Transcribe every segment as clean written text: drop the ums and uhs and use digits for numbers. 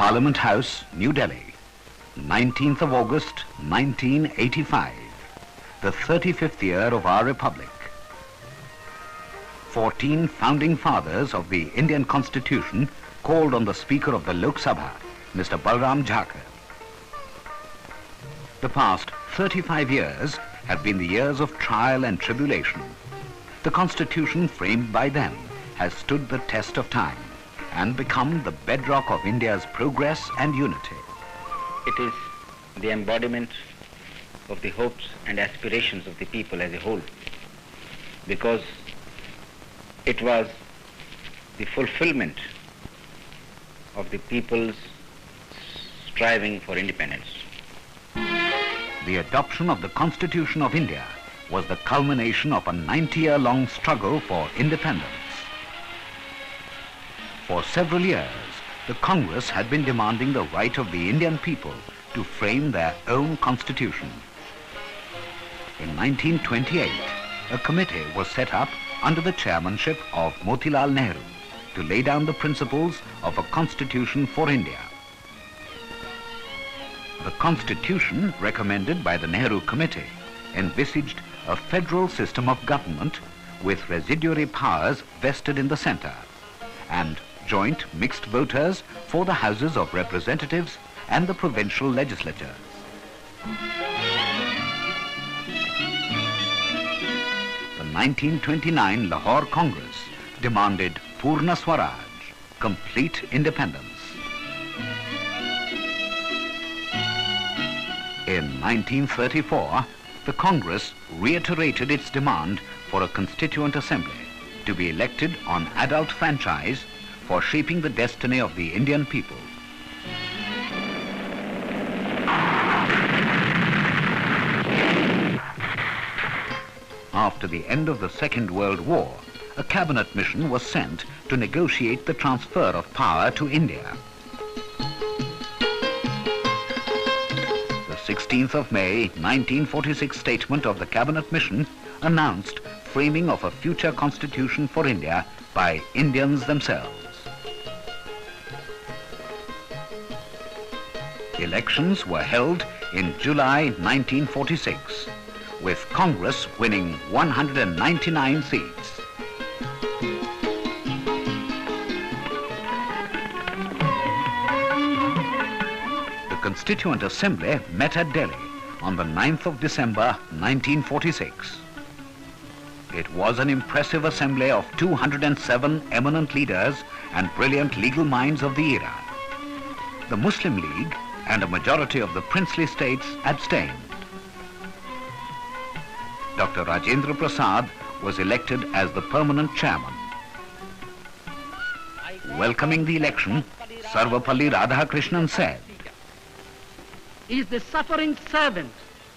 Parliament House, New Delhi, 19th of August, 1985, the 35th year of our Republic. 14 founding fathers of the Indian Constitution called on the Speaker of the Lok Sabha, Mr. Balram Jharkhar. The past 35 years have been the years of trial and tribulation. The Constitution framed by them has stood the test of time and become the bedrock of India's progress and unity. It is the embodiment of the hopes and aspirations of the people as a whole, because it was the fulfillment of the people's striving for independence. The adoption of the Constitution of India was the culmination of a 90-year-long struggle for independence. For several years, the Congress had been demanding the right of the Indian people to frame their own constitution. In 1928, a committee was set up under the chairmanship of Motilal Nehru to lay down the principles of a constitution for India. The constitution recommended by the Nehru Committee envisaged a federal system of government with residuary powers vested in the center and joint mixed voters for the houses of representatives and the provincial legislatures. The 1929 Lahore Congress demanded Purna Swaraj, complete independence. In 1934, the Congress reiterated its demand for a constituent assembly to be elected on adult franchise for shaping the destiny of the Indian people. After the end of the Second World War, a cabinet mission was sent to negotiate the transfer of power to India. The 16th of May 1946 statement of the cabinet mission announced framing of a future constitution for India by Indians themselves. Elections were held in July 1946, with Congress winning 199 seats. The Constituent Assembly met at Delhi on the 9th of December 1946. It was an impressive assembly of 207 eminent leaders and brilliant legal minds of the era. The Muslim League and a majority of the princely states abstained. Dr. Rajendra Prasad was elected as the permanent chairman. Welcoming the election, Sarvapalli Radhakrishnan said, "He is the suffering servant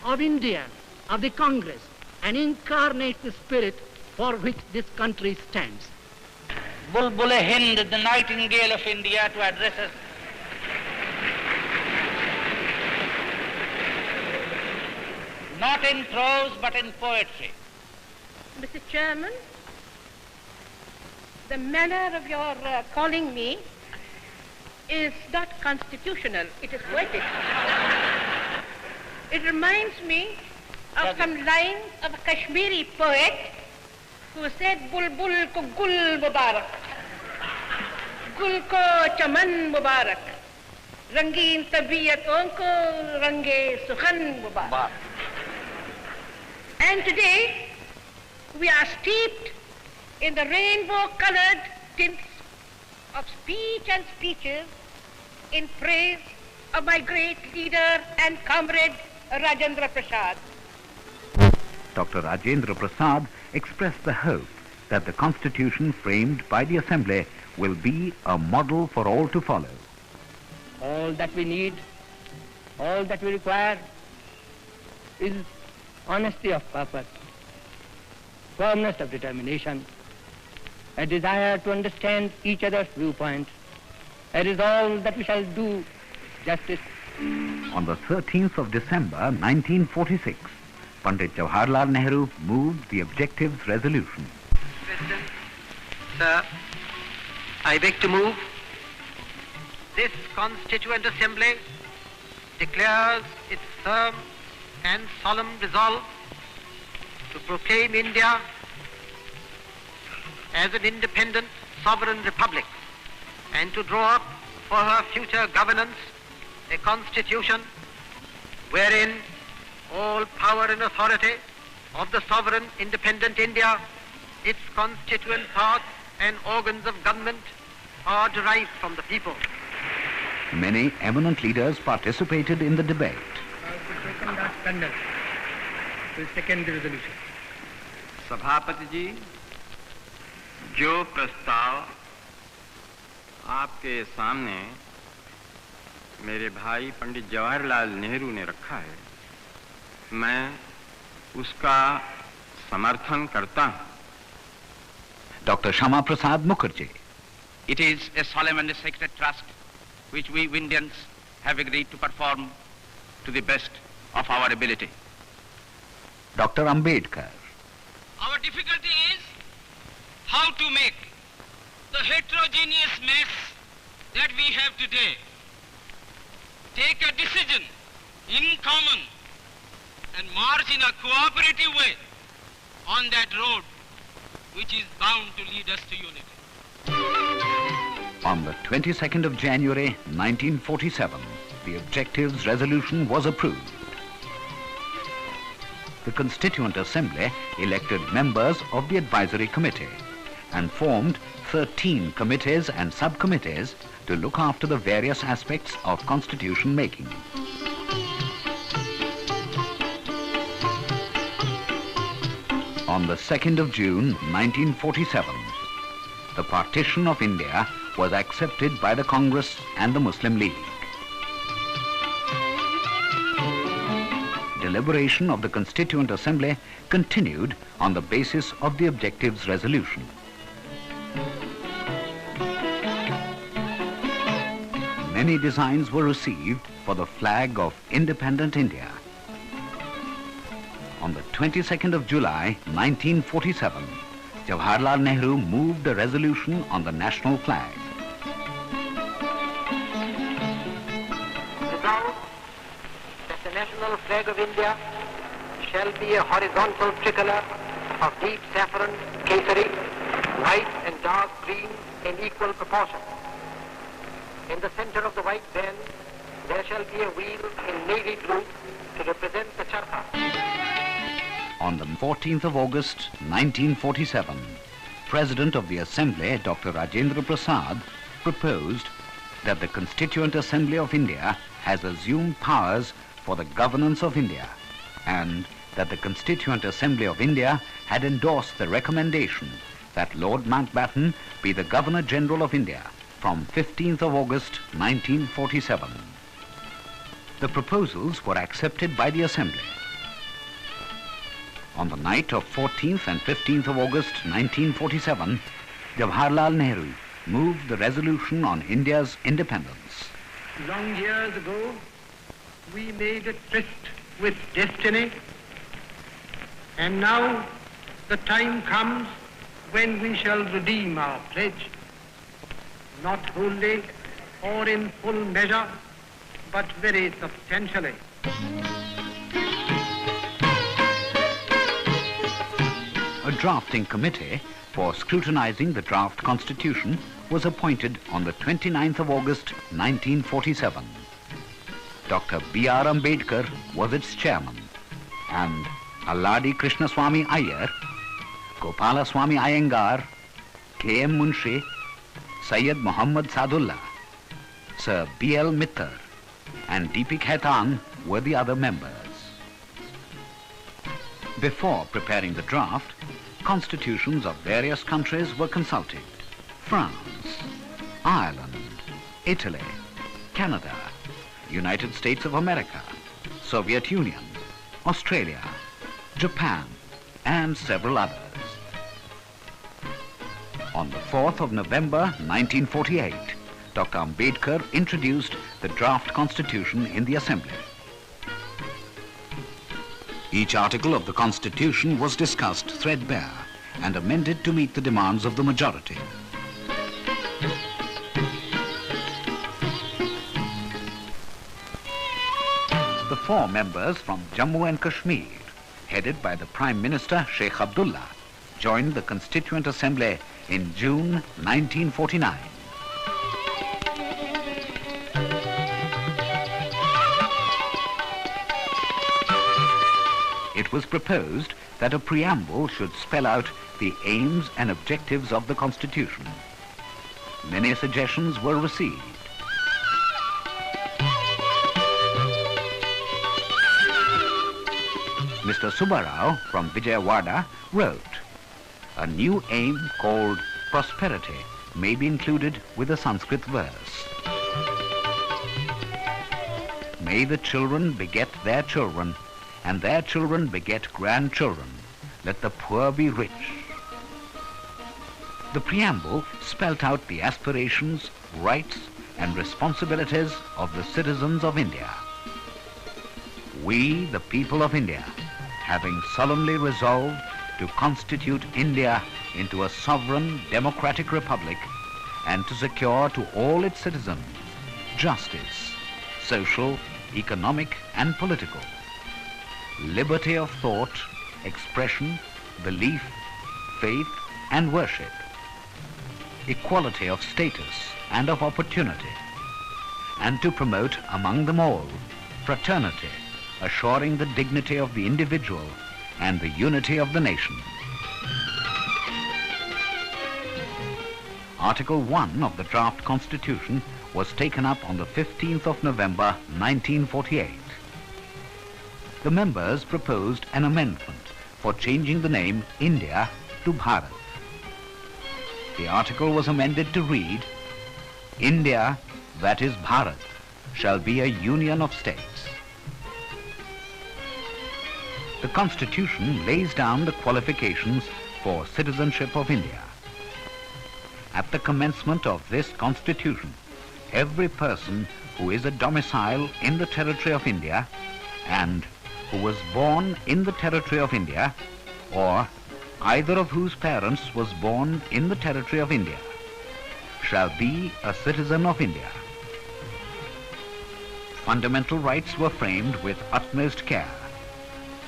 of India, of the Congress, and incarnates the spirit for which this country stands." Bulbul-e-Hind, the nightingale of India, to address us. Not in prose, but in poetry. Mr. Chairman, the manner of your calling me is not constitutional, it is poetic. It reminds me of some lines of a Kashmiri poet who said, "Bulbul ko gul mubarak, gul ko chaman mubarak, rangeen tabiyaton ko range sukhan mubarak." And today, we are steeped in the rainbow-colored tints of speech and speeches in praise of my great leader and comrade, Rajendra Prasad. Dr. Rajendra Prasad expressed the hope that the constitution framed by the Assembly will be a model for all to follow. All that we need, all that we require is honesty of purpose, firmness of determination, a desire to understand each other's viewpoints. It is all that we shall do justice. On the 13th of December 1946, Pandit Jawaharlal Nehru moved the Objectives Resolution. President, sir, I beg to move This Constituent Assembly declares its firm and solemn resolve to proclaim India as an independent sovereign republic and to draw up for her future governance a constitution wherein all power and authority of the sovereign independent India, its constituent parts and organs of government are derived from the people. Many eminent leaders participated in the debate. Will second the resolution. सभापति जी, जो प्रस्ताव आपके सामने मेरे भाई पंडित जवाहरलाल नेहरू ने रखा है, मैं उसका समर्थन करता हूं। Dr. Shama Prasad Mukherjee. It is a solemn and a sacred trust which we Indians have agreed to perform to the best of our ability. Dr. Ambedkar. Our difficulty is how to make the heterogeneous mess that we have today take a decision in common and march in a cooperative way on that road which is bound to lead us to unity. On the 22nd of January 1947, the Objectives Resolution was approved. The Constituent Assembly elected members of the Advisory Committee and formed 13 committees and subcommittees to look after the various aspects of constitution making. On the 2nd of June 1947, the partition of India was accepted by the Congress and the Muslim League. Deliberation of the Constituent Assembly continued on the basis of the Objectives Resolution. Many designs were received for the flag of independent India. On the 22nd of July 1947, Jawaharlal Nehru moved a resolution on the national flag. Resolved that the national flag of India shall be a horizontal tricolour of deep saffron, kesari, white and dark green in equal proportion. In the center of the white band, there shall be a wheel in navy blue to represent the charkha. On the 14th of August 1947, President of the Assembly, Dr. Rajendra Prasad, proposed that the Constituent Assembly of India has assumed powers for the governance of India and that the Constituent Assembly of India had endorsed the recommendation that Lord Mountbatten be the Governor-General of India from 15th of August 1947. The proposals were accepted by the Assembly. On the night of 14th and 15th of August 1947, Jawaharlal Nehru moved the resolution on India's independence. Long years ago, we made a tryst with destiny, and now the time comes when we shall redeem our pledge, not wholly or in full measure, but very substantially. A drafting committee for scrutinizing the draft constitution was appointed on the 29th of August 1947. Dr. B.R. Ambedkar was its chairman, and Alladi Krishnaswamy Iyer, Gopalaswamy Iyengar, K.M. Munshi, Syed Muhammad Sadullah, Sir B.L. Mittar, and D.P. Khaitan were the other members. Before preparing the draft, constitutions of various countries were consulted. France, Ireland, Italy, Canada, United States of America, Soviet Union, Australia, Japan, and several others. On the 4th of November 1948, Dr. Ambedkar introduced the draft constitution in the Assembly. Each article of the Constitution was discussed threadbare and amended to meet the demands of the majority. 4 members from Jammu and Kashmir, headed by the Prime Minister Sheikh Abdullah, joined the Constituent Assembly in June 1949. It was proposed that a preamble should spell out the aims and objectives of the Constitution. Many suggestions were received. Mr. Subbarao from Vijayawada wrote, "A new aim called prosperity may be included with a Sanskrit verse. May the children beget their children, and their children beget grandchildren. Let the poor be rich." The preamble spelt out the aspirations, rights, and responsibilities of the citizens of India. We, the people of India, having solemnly resolved to constitute India into a sovereign democratic republic and to secure to all its citizens justice, social, economic, and political, liberty of thought, expression, belief, faith, and worship, equality of status and of opportunity, and to promote among them all fraternity, assuring the dignity of the individual and the unity of the nation. Article 1 of the draft constitution was taken up on the 15th of November 1948. The members proposed an amendment for changing the name India to Bharat. The article was amended to read, "India, that is Bharat, shall be a union of states." The Constitution lays down the qualifications for citizenship of India. At the commencement of this Constitution, every person who is a domicile in the territory of India and who was born in the territory of India, or either of whose parents was born in the territory of India, shall be a citizen of India. Fundamental rights were framed with utmost care.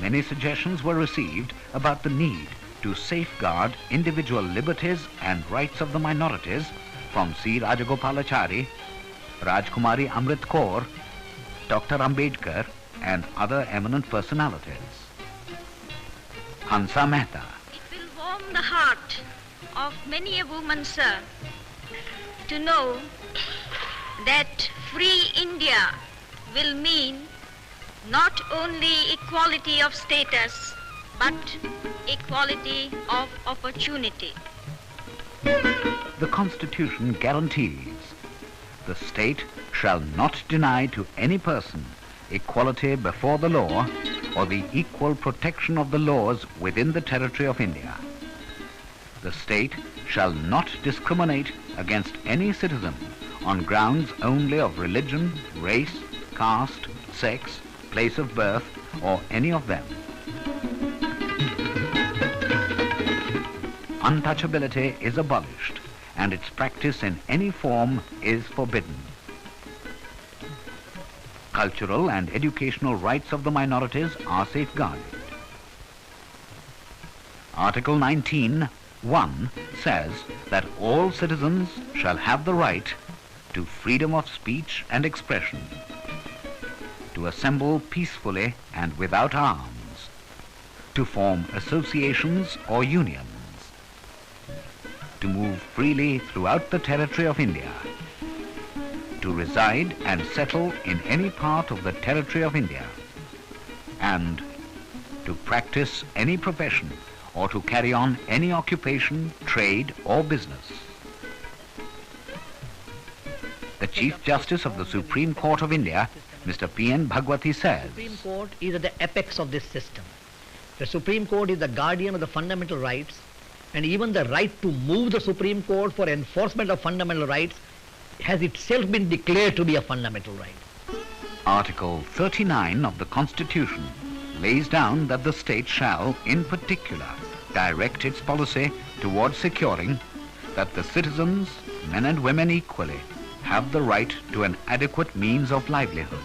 Many suggestions were received about the need to safeguard individual liberties and rights of the minorities from C. Rajagopalachari, Rajkumari Amrit Kaur, Dr. Ambedkar, and other eminent personalities. Hansa Mehta. It will warm the heart of many a woman, sir, to know that free India will mean not only equality of status, but equality of opportunity. The Constitution guarantees the state shall not deny to any person equality before the law or the equal protection of the laws within the territory of India. The state shall not discriminate against any citizen on grounds only of religion, race, caste, sex, place of birth, or any of them. Untouchability is abolished, and its practice in any form is forbidden. Cultural and educational rights of the minorities are safeguarded. Article 19(1) says that all citizens shall have the right to freedom of speech and expression, to assemble peacefully and without arms, to form associations or unions, to move freely throughout the territory of India, to reside and settle in any part of the territory of India, and to practice any profession or to carry on any occupation, trade, or business. The Chief Justice of the Supreme Court of India, Mr. P.N. Bhagwati, says, The Supreme Court is at the apex of this system. The Supreme Court is the guardian of the fundamental rights, and even the right to move the Supreme Court for enforcement of fundamental rights has itself been declared to be a fundamental right. Article 39 of the Constitution lays down that the state shall, in particular, direct its policy towards securing that the citizens, men and women equally, have the right to an adequate means of livelihood.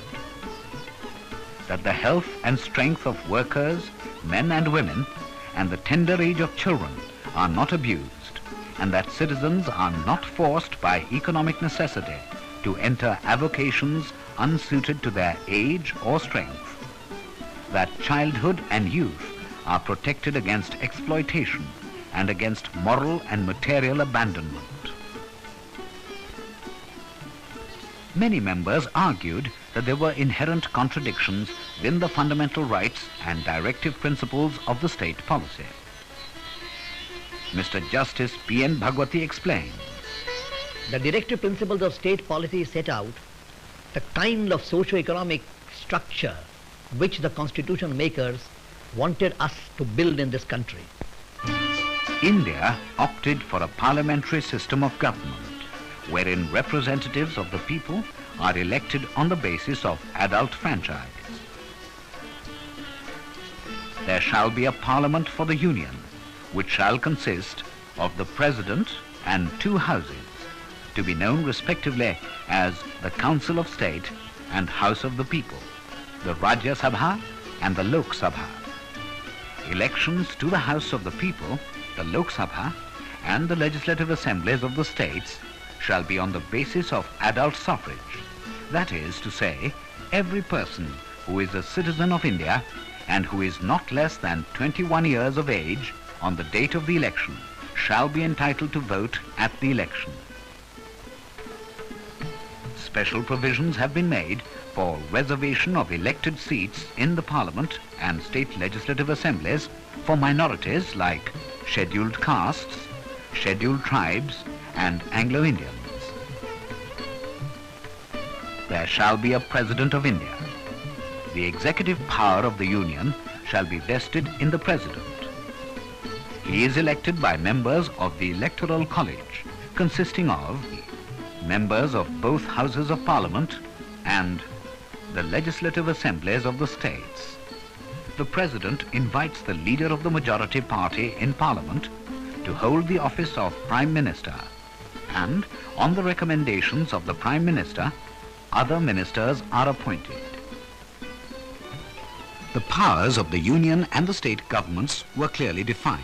that the health and strength of workers, men and women, and the tender age of children are not abused, and that citizens are not forced by economic necessity to enter avocations unsuited to their age or strength, that childhood and youth are protected against exploitation and against moral and material abandonment. Many members argued that there were inherent contradictions within the fundamental rights and directive principles of the state policy. Mr. Justice P.N. Bhagwati explained. The directive principles of state policy set out the kind of socio-economic structure which the constitution makers wanted us to build in this country. India opted for a parliamentary system of government, wherein representatives of the people are elected on the basis of adult franchise. There shall be a parliament for the Union, which shall consist of the President and 2 houses, to be known respectively as the Council of State and House of the People, the Rajya Sabha and the Lok Sabha. Elections to the House of the People, the Lok Sabha, and the legislative assemblies of the states shall be on the basis of adult suffrage. That is to say, every person who is a citizen of India and who is not less than 21 years of age on the date of the election shall be entitled to vote at the election. Special provisions have been made for reservation of elected seats in the Parliament and state legislative assemblies for minorities like scheduled castes, scheduled tribes, and Anglo-Indians. There shall be a President of India. The executive power of the Union shall be vested in the President. He is elected by members of the Electoral College, consisting of members of both Houses of Parliament and the legislative assemblies of the states. The President invites the leader of the majority party in Parliament to hold the office of Prime Minister, and on the recommendations of the Prime Minister, other ministers are appointed. The powers of the Union and the state governments were clearly defined.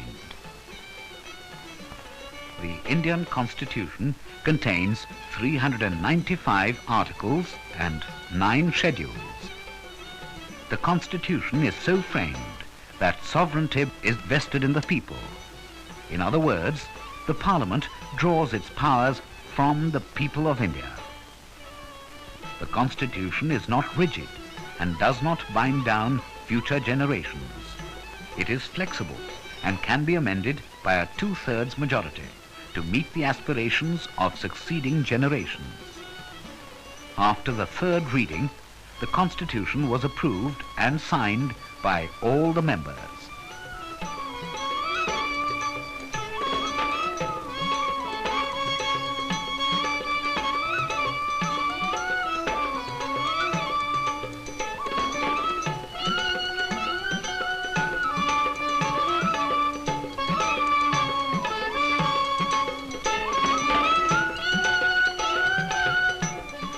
The Indian Constitution contains 395 articles and 9 schedules. The Constitution is so framed that sovereignty is vested in the people. In other words, the Parliament draws its powers from the people of India. The Constitution is not rigid and does not bind down future generations. It is flexible and can be amended by a 2/3 majority to meet the aspirations of succeeding generations. After the 3rd reading, the Constitution was approved and signed by all the members.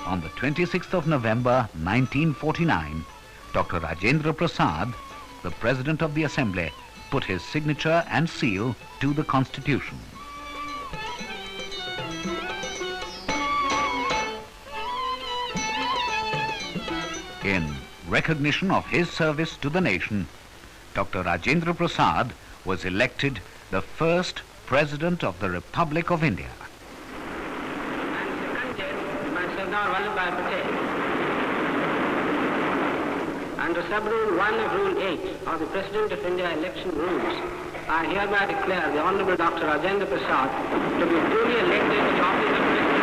On the 26th of November 1949, Dr. Rajendra Prasad, the President of the Assembly, put his signature and seal to the Constitution. In recognition of his service to the nation, Dr. Rajendra Prasad was elected the first President of the Republic of India. Under Sub-Rule 1 of Rule 8 of the President of India election rules, I hereby declare the Honorable Dr. Rajendra Prasad to be duly elected to the office of President.